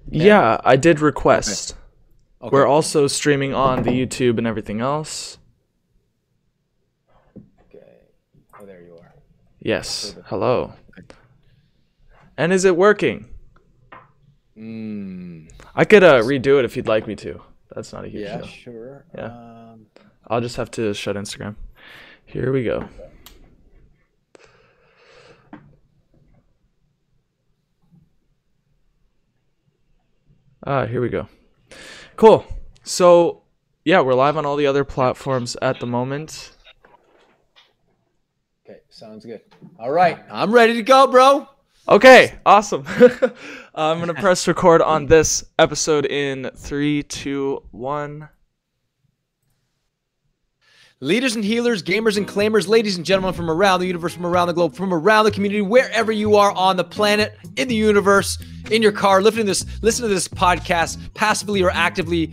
Yeah, I did request. Okay. We're also streaming on the YouTube and everything else. Okay. Oh, there you are. Yes. Hello. And is it working? I could redo it if you'd like me to. That's not a huge Yeah, deal. sure. Yeah. I'll just have to shut Instagram. Here we go. Here we go. Cool. So, yeah, we're live on all the other platforms at the moment. Okay, sounds good. All right, I'm ready to go, bro. Okay, awesome. I'm going to press record on this episode in 3, 2, 1. Leaders and healers, gamers and claimers, ladies and gentlemen from around the universe, from around the globe, from around the community, wherever you are on the planet, in the universe, in your car, listen to this podcast passively or actively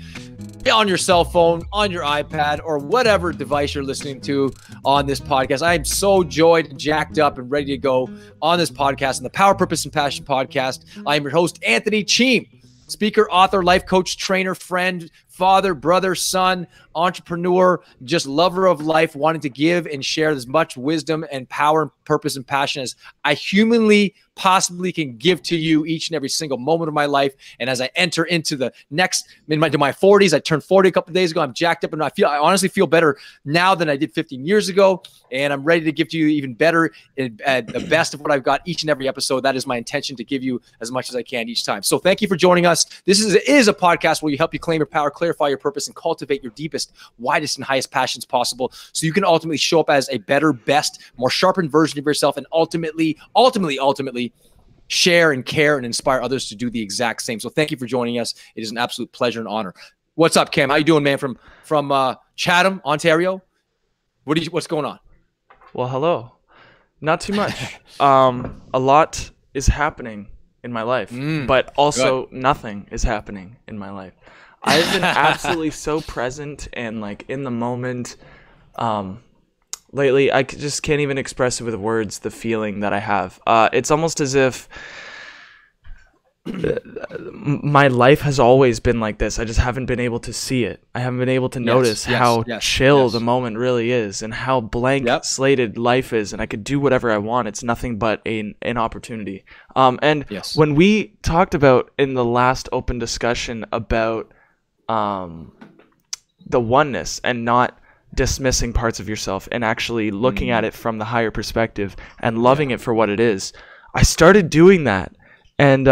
on your cell phone, on your iPad, or whatever device you're listening to on this podcast. I am so joyed, jacked up, and ready to go on this podcast, on the Power, Purpose, and Passion podcast. I am your host, Anthony Cheam, speaker, author, life coach, trainer, friend, father, brother, son, entrepreneur, just lover of life, wanting to give and share as much wisdom and power, purpose, and passion as I humanly possibly can give to you each and every single moment of my life. And as I enter into the next, into my 40s, I turned 40 a couple of days ago. I'm jacked up, and I honestly feel better now than I did 15 years ago. And I'm ready to give to you even better and the best of what I've got each and every episode. That is my intention, to give you as much as I can each time. So thank you for joining us. This is a podcast where you help you claim your power, clarify your purpose, and cultivate your deepest, widest, and highest passions possible, so you can ultimately show up as a better, best, more sharpened version of yourself, and ultimately share and care and inspire others to do the exact same. So thank you for joining us. It is an absolute pleasure and honor. What's up, Cam? How you doing, man? From Chatham, Ontario. What's going on? Well, hello. Not too much. A lot is happening in my life, but also nothing is happening in my life. I've been absolutely so present and like in the moment lately. I just can't even express it with words, the feeling that I have. It's almost as if my life has always been like this. I just haven't been able to see it. I haven't been able to notice how chill the moment really is, and how blank slated life is, and I could do whatever I want. It's nothing but an opportunity. When we talked about in the last open discussion about the oneness and not dismissing parts of yourself and actually looking at it from the higher perspective and loving it for what it is, I started doing that, and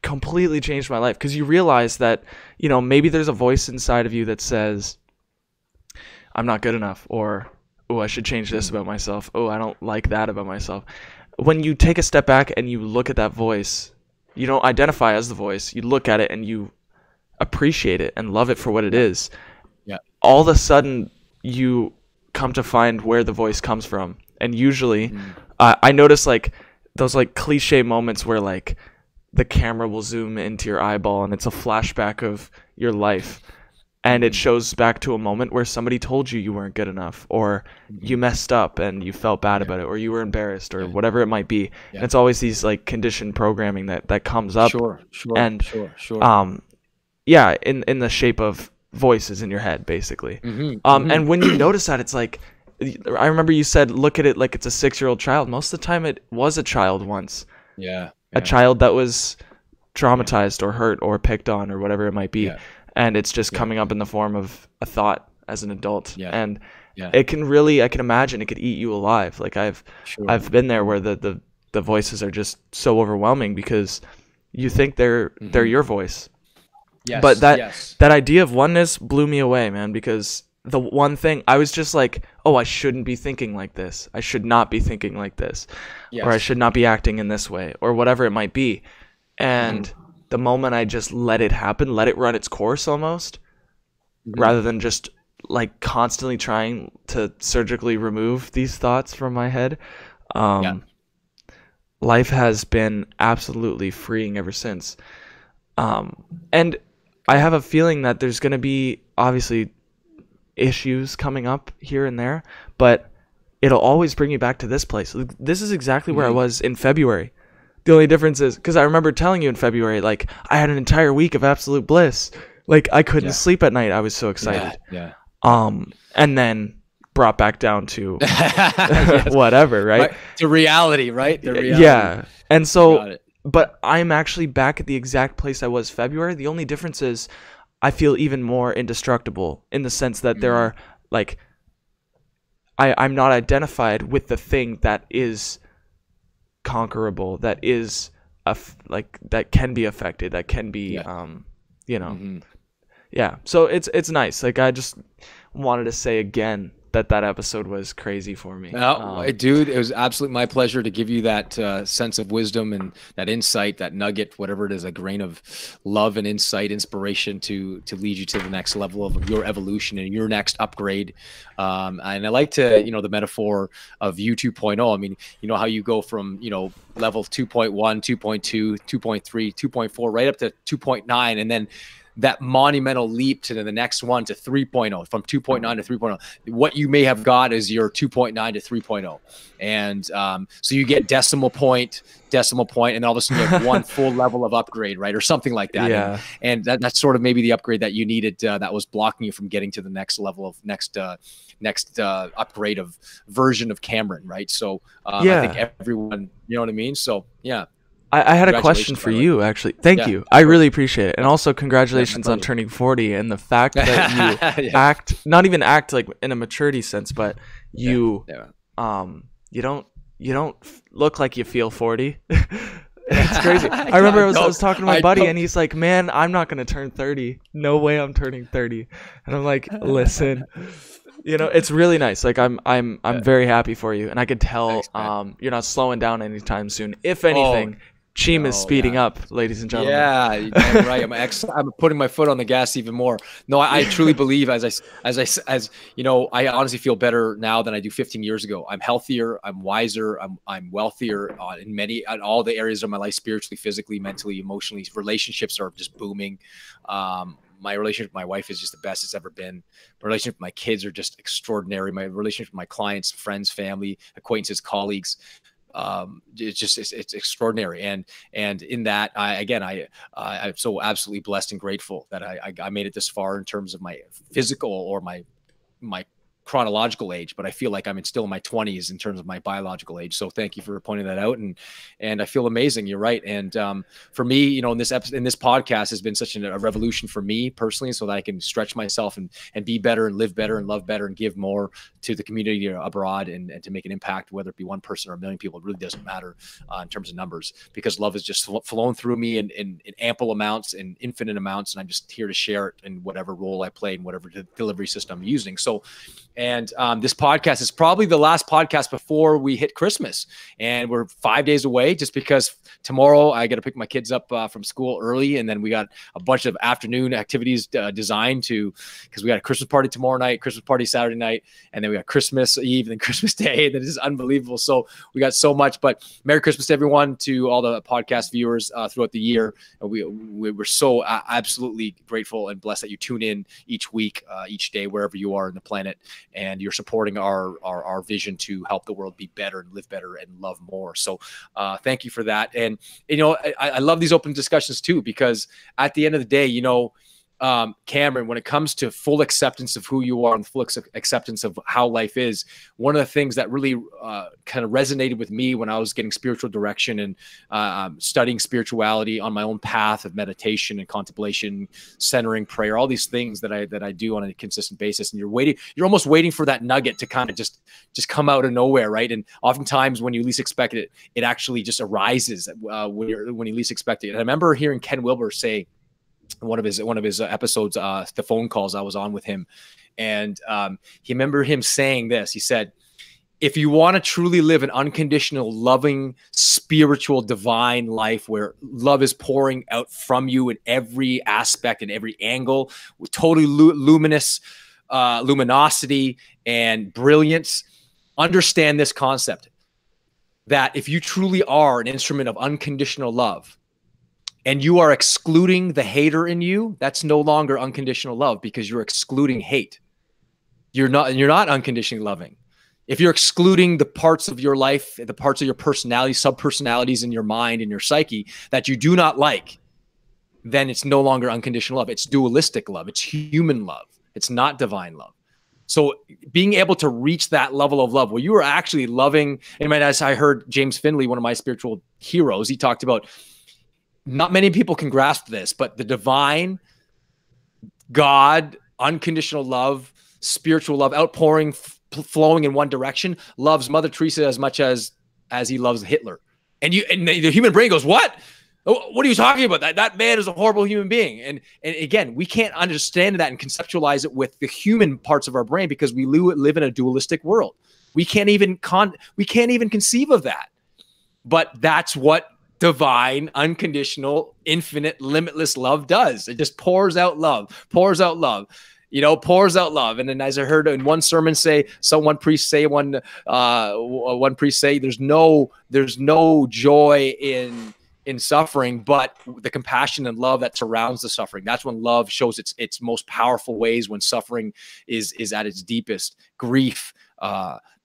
completely changed my life, because you realize that, you know, maybe there's a voice inside of you that says, I'm not good enough, or, oh, I should change this about myself, oh, I don't like that about myself. When you take a step back and you look at that voice, you don't identify as the voice, you look at it and you appreciate it and love it for what it is. All of a sudden you come to find where the voice comes from. And usually I notice like those like cliche moments where like the camera will zoom into your eyeball and it's a flashback of your life, and it shows back to a moment where somebody told you you weren't good enough, or you messed up and you felt bad about it, or you were embarrassed, or whatever it might be. And it's always these like conditioned programming that comes up. Sure. Yeah, in the shape of voices in your head, basically. And when you notice that, it's like, I remember you said, look at it like it's a 6-year-old child. Most of the time it was a child once. A child that was traumatized or hurt or picked on or whatever it might be. And it's just coming up in the form of a thought as an adult. And it can really, I can imagine it could eat you alive. Like I've been there where the voices are just so overwhelming because you think they're your voice. But that idea of oneness blew me away, man, because the one thing I was just like, oh, I shouldn't be thinking like this. I should not be thinking like this. Or I should not be acting in this way, or whatever it might be. And the moment I just let it happen, let it run its course almost, rather than just like constantly trying to surgically remove these thoughts from my head, life has been absolutely freeing ever since. And I have a feeling that there's going to be obviously issues coming up here and there, but it'll always bring me back to this place. This is exactly where I was in February. The only difference is because I remember telling you in February, like I had an entire week of absolute bliss. Like I couldn't sleep at night. I was so excited. Yeah. And then brought back down to Yes. whatever, right? To reality, right? The reality. Yeah. And Got so, it. but I'm actually back at the exact place I was February. The only difference is I feel even more indestructible in the sense that there are like, I'm not identified with the thing that is conquerable, that is like that can be affected, that can be you know. Yeah. So it's nice. Like I just wanted to say again that episode was crazy for me. Dude, it was absolutely my pleasure to give you that sense of wisdom and that insight, that nugget, whatever it is, a grain of love and insight, inspiration to lead you to the next level of your evolution and your next upgrade. And I like to, the metaphor of you 2.0. I mean, you know how you go from, level 2.1, 2.2, 2.3, 2.4, right up to 2.9, and then that monumental leap to the next one to 3.0, from 2.9 to 3.0. What you may have got is your 2.9 to 3.0. And so you get decimal point, and then all of a sudden you have one full level of upgrade, right? Or something like that. Yeah. And that's sort of maybe the upgrade that you needed that was blocking you from getting to the next level of next upgrade of version of Cameron, right? So I think everyone, you know what I mean? So yeah. I had a question for you, actually. Thank you. I really appreciate it. And also congratulations on turning 40 and the fact that you not even act like in a maturity sense, but you you don't look like you feel 40. It's crazy. I remember I was talking to my buddy and he's like, "Man, I'm not going to turn 30. No way I'm turning 30." And I'm like, "Listen, it's really nice. Like I'm very happy for you, and I could tell you're not slowing down anytime soon. If anything, Cheam is speeding up, ladies and gentlemen. Yeah, you're damn right. I'm putting my foot on the gas even more. No, I truly believe, as I honestly feel better now than I do 15 years ago. I'm healthier, I'm wiser, I'm wealthier in all the areas of my life, spiritually, physically, mentally, emotionally. Relationships are just booming. My relationship with my wife is just the best it's ever been. My relationship with my kids are just extraordinary. My relationship with my clients, friends, family, acquaintances, colleagues. It's extraordinary. And in that, I'm so absolutely blessed and grateful that I made it this far in terms of my physical or my chronological age, but I feel like I'm still in my 20s in terms of my biological age. So thank you for pointing that out. And I feel amazing. You're right. And for me, in this podcast has been such a revolution for me personally, so that I can stretch myself and be better and live better and love better and give more to the community abroad and to make an impact, whether it be one person or a million people. It really doesn't matter in terms of numbers, because love has just flown through me in ample amounts and infinite amounts. And I'm just here to share it in whatever role I play and whatever delivery system I'm using. So, and this podcast is probably the last podcast before we hit Christmas, and we're 5 days away, just because tomorrow I got to pick my kids up from school early, and then we got a bunch of afternoon activities designed because we got a Christmas party tomorrow night, Christmas party Saturday night, and then we got Christmas Eve and Christmas Day. That is unbelievable. So we got so much. But Merry Christmas to everyone, to all the podcast viewers throughout the year. We're so absolutely grateful and blessed that you tune in each week, each day, wherever you are in the planet, and you're supporting our vision to help the world be better and live better and love more. So thank you for that. And, I love these open discussions too, because at the end of the day, Cameron, when it comes to full acceptance of who you are and full acceptance of how life is, one of the things that really kind of resonated with me when I was getting spiritual direction and studying spirituality on my own path of meditation and contemplation, centering, prayer, all these things that I do on a consistent basis. And you're almost waiting for that nugget to kind of just come out of nowhere, right? And oftentimes when you least expect it, it actually just arises when you least expect it. And I remember hearing Ken Wilber say, one of his episodes, the phone calls I was on with him, and he remember him saying this. He said, if you want to truly live an unconditional, loving, spiritual, divine life where love is pouring out from you in every aspect and every angle with totally luminous luminosity and brilliance, understand this concept, that if you truly are an instrument of unconditional love, and you are excluding the hater in you, that's no longer unconditional love, because you're excluding hate. You're not unconditionally loving. If you're excluding the parts of your life, the parts of your personality, sub-personalities in your mind and your psyche that you do not like, then it's no longer unconditional love. It's dualistic love. It's human love. It's not divine love. So being able to reach that level of love where you are actually loving, and as I heard James Finley, one of my spiritual heroes, he talked about, not many people can grasp this, but the divine God, unconditional love, spiritual love, outpouring, flowing in one direction, loves Mother Teresa as much as he loves Hitler. And the human brain goes, what? What are you talking about? That man is a horrible human being. And again, we can't understand that and conceptualize it with the human parts of our brain because we live in a dualistic world. We can't even conceive of that. But that's what divine, unconditional, infinite, limitless love does. It just pours out love, pours out love. Pours out love. And then, as I heard in one sermon one priest say, there's no joy in suffering, but the compassion and love that surrounds the suffering. That's when love shows its most powerful ways, when suffering is at its deepest. Grief,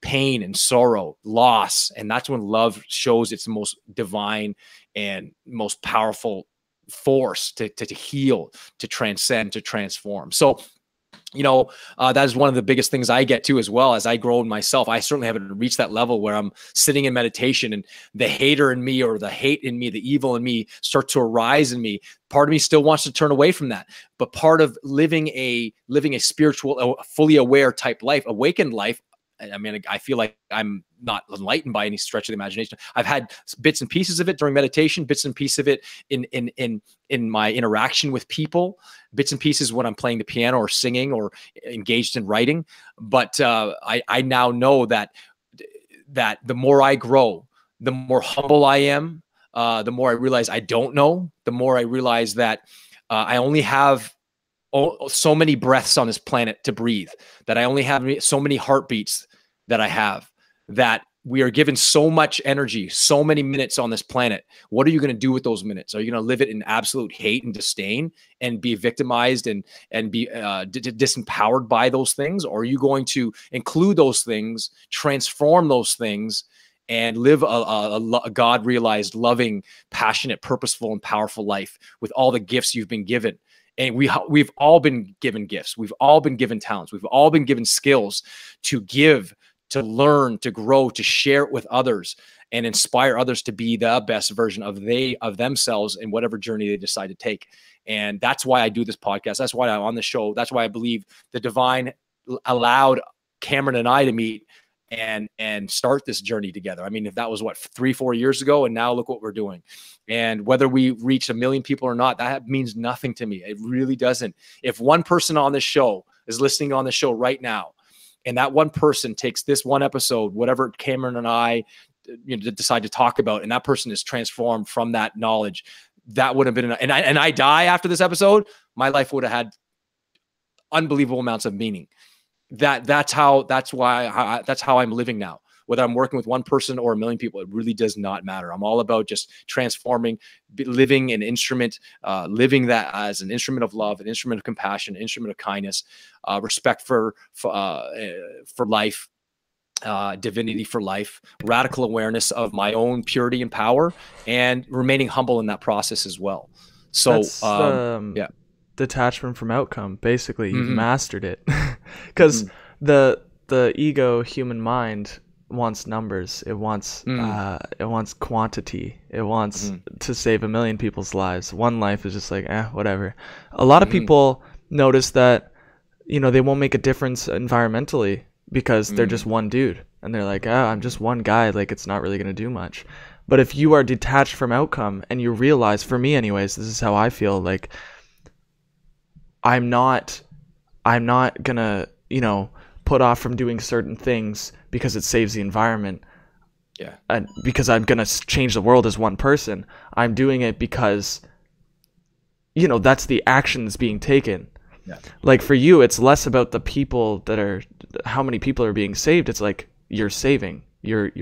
pain and sorrow, loss. And that's when love shows its most divine and most powerful force to heal, to transcend, to transform. So, that is one of the biggest things I get to as well as I grow in myself. I certainly haven't reached that level where I'm sitting in meditation and the hater in me or the hate in me, the evil in me start to arise in me. Part of me still wants to turn away from that. But part of living a spiritual, fully aware type life, awakened life, I mean, I feel like I'm not enlightened by any stretch of the imagination. I've had bits and pieces of it during meditation, bits and pieces of it in my interaction with people, bits and pieces when I'm playing the piano or singing or engaged in writing. But I now know that the more I grow, the more humble I am, the more I realize I don't know, the more I realize that I only have so many breaths on this planet to breathe, that I only have so many heartbeats that I have, that we are given so much energy, so many minutes on this planet. What are you going to do with those minutes? Are you going to live it in absolute hate and disdain and be victimized and be disempowered by those things? Or are you going to include those things, transform those things, and live a God-realized, loving, passionate, purposeful, and powerful life with all the gifts you've been given? And we've all been given gifts. We've all been given talents. We've all been given skills to give, to learn, to grow, to share it with others, and inspire others to be the best version of themselves in whatever journey they decide to take. And that's why I do this podcast. That's why I'm on the show. That's why I believe the divine allowed Cameron and I to meet and start this journey together. I mean, if that was 3-4 years ago, and now look what we're doing. And whether we reach 1 million people or not, that means nothing to me. It really doesn't. If one person on this show is listening on the show right now, and that one person takes this one episode, whatever Cameron and I decide to talk about, and that person is transformed from that knowledge, that would have been enough. And I die after this episode, my life would have had unbelievable amounts of meaning. That's how I'm living now. Whether I'm working with one person or 1 million people, it really does not matter. I'm all about just transforming, living an instrument, living that as an instrument of love, an instrument of compassion, an instrument of kindness, respect for life, divinity for life, radical awareness of my own purity and power, and remaining humble in that process as well. So, yeah. Detachment from outcome. Basically, you've mastered it. Because the ego human mind wants numbers. It wants quantity. It wants to save 1 million people's lives. One life is just like, whatever. A lot of people notice that, they won't make a difference environmentally because they're just one dude. And they're like, I'm just one guy. Like, it's not really going to do much. But if you are detached from outcome and you realize, for me anyways, this is how I feel, like, I'm not gonna, put off from doing certain things because it saves the environment. Yeah. And because I'm gonna change the world as one person. I'm doing it because, that's the action that's being taken. Yeah. Like for you, it's less about the people how many people are being saved. It's like you're saving, you're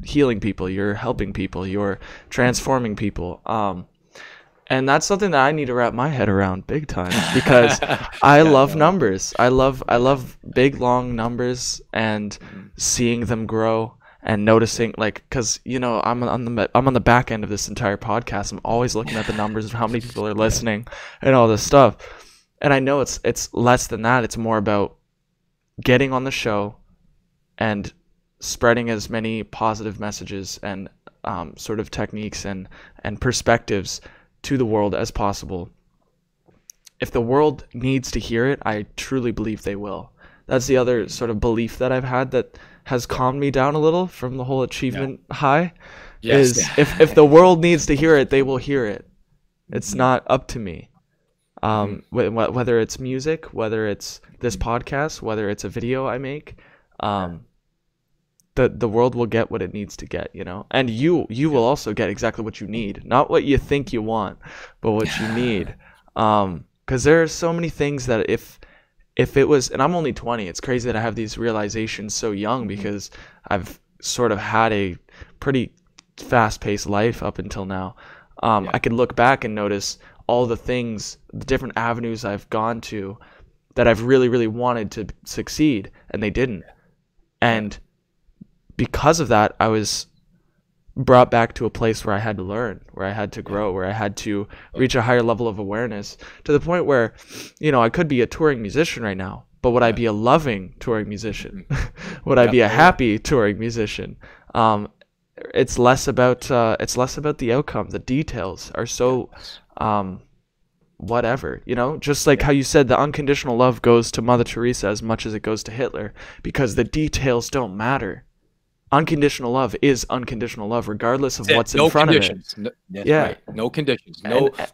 healing people, you're helping people, you're transforming people. And that's something that I need to wrap my head around big time, because I love numbers. I love big, long numbers and seeing them grow and noticing, like, because, you know, I'm on the back end of this entire podcast. I'm always looking at the numbers of how many people are listening and all this stuff. And I know it's less than that. It's more about getting on the show and spreading as many positive messages and sort of techniques and perspectives to the world as possible. If the world needs to hear it, I truly believe they will. That's the other sort of belief that I've had that has calmed me down a little from the whole achievement high. Yes. Is if the world needs to hear it, they will hear it. It's not up to me. Whether it's music, whether it's this podcast, whether it's a video I make, the world will get what it needs to get, you know, and you will also get exactly what you need, not what you think you want, but what you need. Because there are so many things that if it was, and I'm only 20, it's crazy that I have these realizations so young, because I've sort of had a pretty fast-paced life up until now. I could look back and notice all the things, the different avenues I've gone to that I've really, really wanted to succeed, and they didn't. And because of that, I was brought back to a place where I had to learn, where I had to grow, where I had to reach a higher level of awareness, to the point where, you know, I could be a touring musician right now, but would I be a loving touring musician? Would I be a happy touring musician? It's less about the outcome. The details are so whatever, you know, just like how you said, the unconditional love goes to Mother Teresa as much as it goes to Hitler, because the details don't matter. Unconditional love is unconditional love, regardless of what's in front of it. Right. No conditions.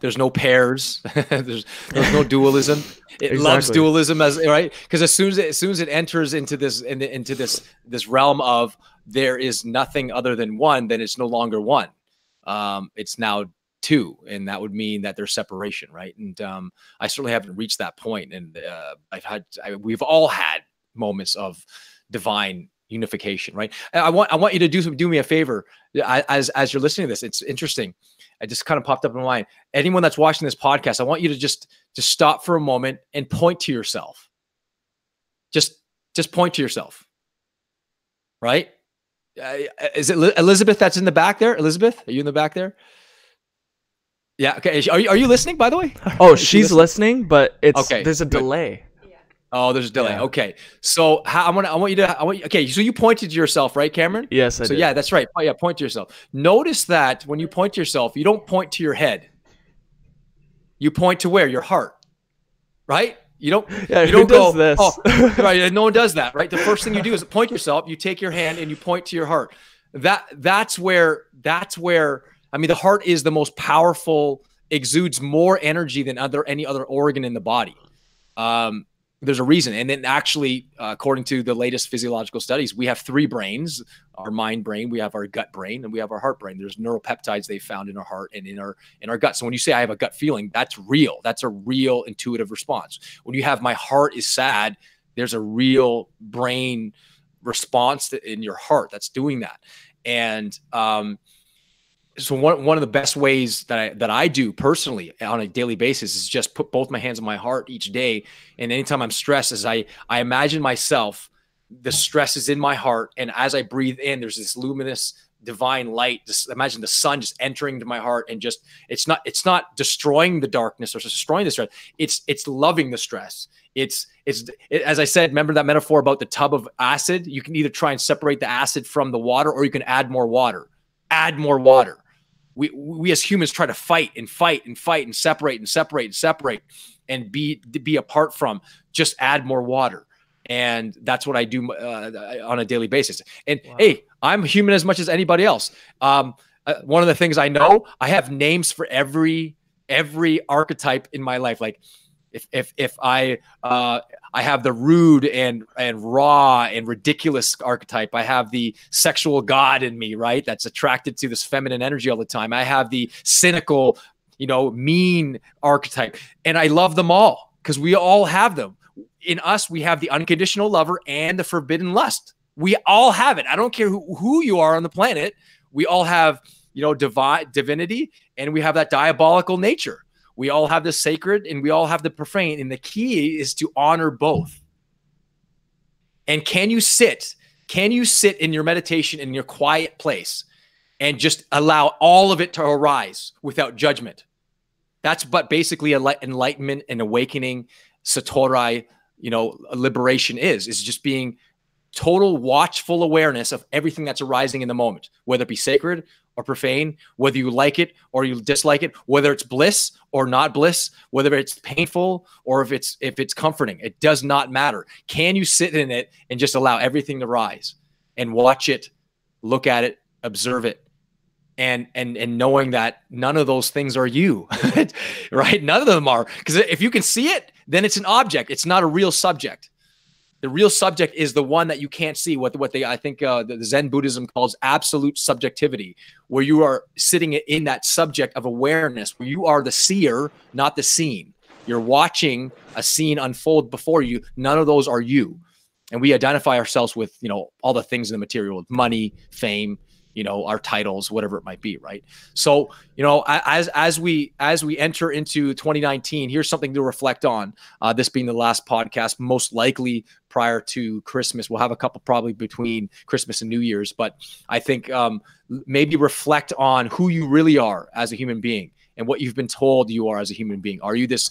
There's no pairs. there's no dualism. It loves dualism, as right, because as soon as it enters into this realm of there is nothing other than one, then it's no longer one. It's now two, and that would mean that there's separation, right? And I certainly haven't reached that point, and we've all had moments of divine unification, right? I want you to do me a favor as you're listening to this. It's interesting. I just kind of popped up in my mind. Anyone that's watching this podcast, I want you to just stop for a moment and point to yourself. Just point to yourself, right? Is it Elizabeth that's in the back there? Elizabeth, are you in the back there? Yeah. Okay. Are you listening, by the way? Oh, she's listening, but there's a delay. Oh, there's a delay. Yeah. Okay. So okay. So you pointed to yourself, right, Cameron? Yes, I did. Yeah, that's right. Oh, yeah. Point to yourself. Notice that when you point to yourself, you don't point to your head. You point to where? Your heart, right? You don't, yeah, you don't go, this? Oh, right. No one does that, right? The first thing you do is point yourself, you take your hand and you point to your heart. That's where, I mean, the heart is the most powerful, exudes more energy than any other organ in the body. There's a reason. And then actually, according to the latest physiological studies, we have three brains: our mind brain, we have our gut brain, and we have our heart brain. There's neuropeptides they found in our heart and in our gut. So when you say I have a gut feeling, that's real. That's a real intuitive response. When you have my heart is sad, there's a real brain response in your heart that's doing that. And so one of the best ways that I do personally on a daily basis is just put both my hands on my heart each day. And anytime I'm stressed, as I imagine myself, the stress is in my heart. And as I breathe in, there's this luminous divine light. Just imagine the sun just entering into my heart, and just, it's not destroying the darkness or destroying the stress. It's loving the stress. It's as I said, remember that metaphor about the tub of acid? You can either try and separate the acid from the water, or you can add more water. Add more water. We as humans try to fight and separate and be apart from. Just add more water. And that's what I do on a daily basis. And wow. Hey, I'm human as much as anybody else. One of the things I know, I have names for every archetype in my life. Like if I have the rude and raw and ridiculous archetype. I have the sexual god in me, right? That's attracted to this feminine energy all the time. I have the cynical, mean archetype, and I love them all because we all have them. In us, we have the unconditional lover and the forbidden lust. We all have it. I don't care who you are on the planet. We all have divinity, and we have that diabolical nature. We all have the sacred and we all have the profane. And the key is to honor both. And can you sit in your meditation in your quiet place and just allow all of it to arise without judgment? That's but basically enlightenment and awakening, satori, liberation is just being total watchful awareness of everything that's arising in the moment, whether it be sacred or profane, whether you like it or you dislike it, whether it's bliss or not bliss, whether it's painful or if it's comforting. It does not matter. Can you sit in it and just allow everything to rise and watch it, look at it, observe it, and knowing that none of those things are you, right? None of them are, because if you can see it, then it's an object. It's not a real subject. The real subject is the one that you can't see. I think the Zen Buddhism calls absolute subjectivity, where you are sitting in that subject of awareness, where you are the seer, not the seen. You're watching a scene unfold before you. None of those are you. And we identify ourselves with, all the things in the material, money, fame, our titles, whatever it might be, right? So, as we enter into 2019, here's something to reflect on. This being the last podcast, most likely prior to Christmas. We'll have a couple probably between Christmas and New Year's, but I think maybe reflect on who you really are as a human being and what you've been told you are as a human being. Are you this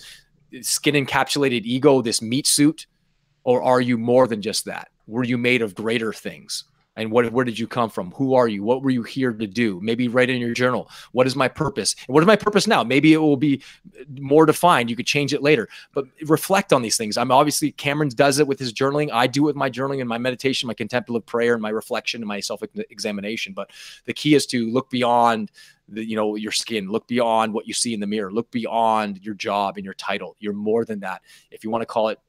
skin encapsulated ego, this meat suit, or are you more than just that? Were you made of greater things? And where did you come from? Who are you? What were you here to do? Maybe write in your journal, what is my purpose? And what is my purpose now? Maybe it will be more defined. You could change it later, but reflect on these things. Obviously Cameron does it with his journaling. I do it with my journaling and my meditation, my contemplative prayer and my reflection and my self-examination. But the key is to look beyond your skin, look beyond what you see in the mirror, look beyond your job and your title. You're more than that. If you want to call it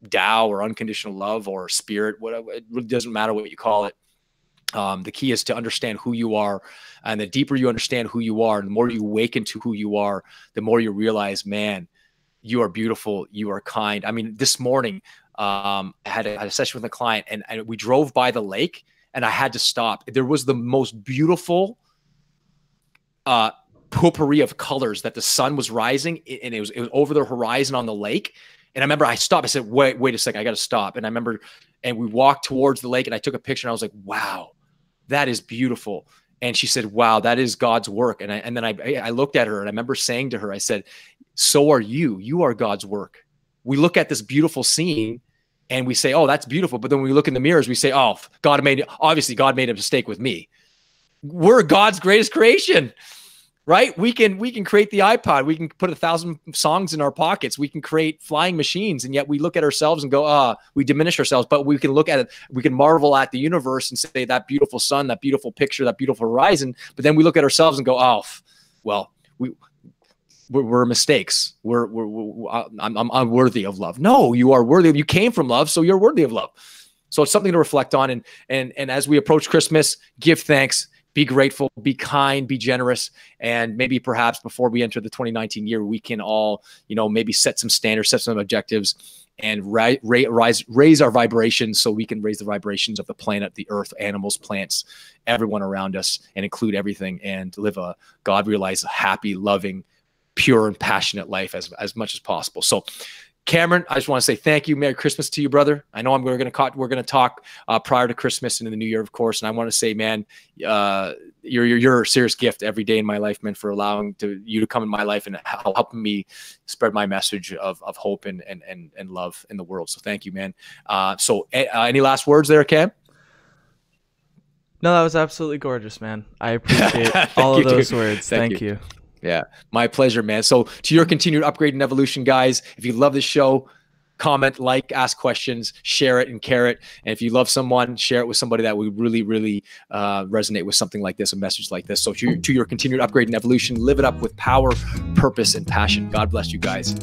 Tao or unconditional love or spirit, whatever, it really doesn't matter what you call it. The key is to understand who you are, and the deeper you understand who you are, and the more you awaken to who you are, the more you realize, man, you are beautiful, you are kind. This morning, I had a session with a client, and we drove by the lake, and I had to stop. There was the most beautiful potpourri of colors that the sun was rising, and it was over the horizon on the lake. And I remember I stopped. I said, wait a second, I got to stop. And I remember, and we walked towards the lake, and I took a picture, and I was like, wow, that is beautiful. And she said, wow, that is God's work. And then I looked at her, and I remember saying to her, I said, so are you. You are God's work. We look at this beautiful scene and we say, oh, that's beautiful. But then when we look in the mirrors, we say, oh, obviously God made a mistake with me. We're God's greatest creation. Right? We can create the iPod. We can put 1,000 songs in our pockets. We can create flying machines. And yet we look at ourselves and go, we diminish ourselves, but we can look at it. We can marvel at the universe and say that beautiful sun, that beautiful picture, that beautiful horizon. But then we look at ourselves and go, oh, well, we're mistakes. I'm unworthy of love. No, you are worthy. You came from love, so you're worthy of love. So it's something to reflect on. And as we approach Christmas, give thanks. Be grateful, be kind, be generous. And maybe perhaps before we enter the 2019 year, we can all, maybe set some standards, set some objectives, and raise our vibrations so we can raise the vibrations of the planet, the earth, animals, plants, everyone around us, and include everything, and live a God-realized, happy, loving, pure, and passionate life as much as possible. So Cameron, I just want to say thank you. Merry Christmas to you, brother. I know we're going to talk prior to Christmas and in the new year, of course. And I want to say, man, you're a serious gift every day in my life, man, for allowing you to come in my life and helping me spread my message of hope and love in the world. So thank you, man. So any last words there, Cam? No, that was absolutely gorgeous, man. I appreciate all of those words. Thank you. Yeah, my pleasure, man. So to your continued upgrade and evolution, guys, if you love this show, comment, like, ask questions, share it and care it. And if you love someone, share it with somebody that would really, really resonate with something like this, a message like this. So to your continued upgrade and evolution, live it up with power, purpose, and passion. God bless you guys.